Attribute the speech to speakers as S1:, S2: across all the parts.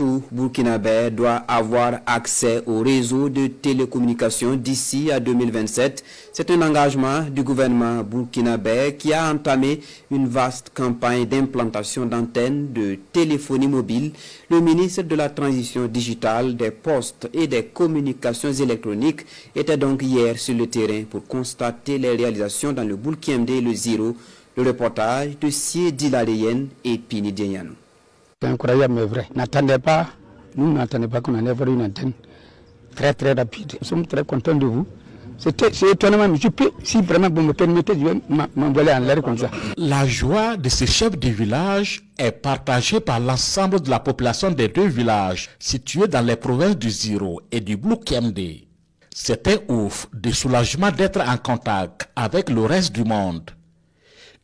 S1: Tout Burkinabé doit avoir accès au réseau de télécommunications d'ici à 2027. C'est un engagement du gouvernement burkinabé qui a entamé une vaste campagne d'implantation d'antennes de téléphonie mobile. Le ministre de la Transition digitale, des Postes et des Communications électroniques était donc hier sur le terrain pour constater les réalisations dans le Bulkiemde et le Ziro. Le reportage de Siedi Ladéyen et Pini Dianou.
S2: C'est incroyable mais vrai. Nous n'attendons pas qu'on enlève une antenne très rapide. Nous sommes très contents de vous. C'est étonnamment, mais si vraiment vous me permettez, je vais m'envoler en l'air comme ça.
S3: La joie de ces chefs de village est partagée par l'ensemble de la population des deux villages situés dans les provinces du Ziro et du Bulkiemde. C'est un ouf de soulagement d'être en contact avec le reste du monde.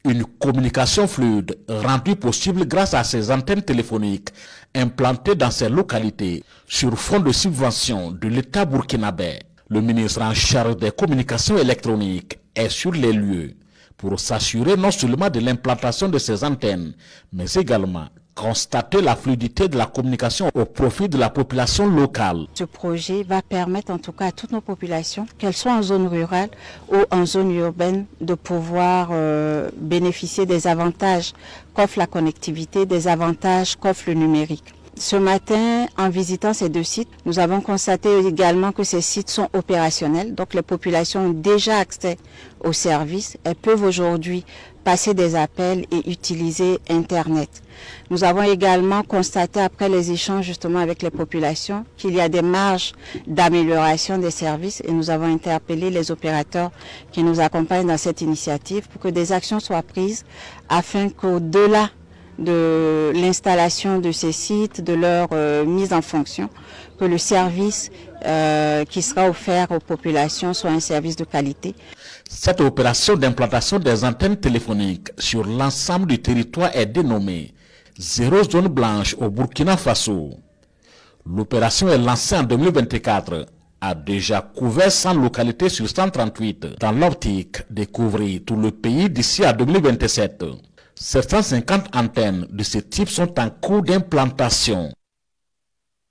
S3: Une communication fluide rendue possible grâce à ces antennes téléphoniques implantées dans ces localités sur fond de subvention de l'État burkinabé. Le ministre en charge des communications électroniques est sur les lieux pour s'assurer non seulement de l'implantation de ces antennes, mais également constater la fluidité de la communication au profit de la population locale.
S4: Ce projet va permettre en tout cas à toutes nos populations, qu'elles soient en zone rurale ou en zone urbaine, de pouvoir bénéficier des avantages qu'offre la connectivité, des avantages qu'offre le numérique. Ce matin, en visitant ces deux sites, nous avons constaté également que ces sites sont opérationnels. Donc les populations ont déjà accès aux services. Elles peuvent aujourd'hui passer des appels et utiliser Internet. Nous avons également constaté après les échanges justement avec les populations qu'il y a des marges d'amélioration des services et nous avons interpellé les opérateurs qui nous accompagnent dans cette initiative pour que des actions soient prises afin qu'au-delà de l'installation de ces sites, de leur mise en fonction, que le service qui sera offert aux populations soit un service de qualité.
S3: Cette opération d'implantation des antennes téléphoniques sur l'ensemble du territoire est dénommée Zéro Zone Blanche au Burkina Faso. L'opération est lancée en 2024, a déjà couvert 100 localités sur 138 dans l'optique de couvrir tout le pays d'ici à 2027. 750 antennes de ce type sont en cours d'implantation.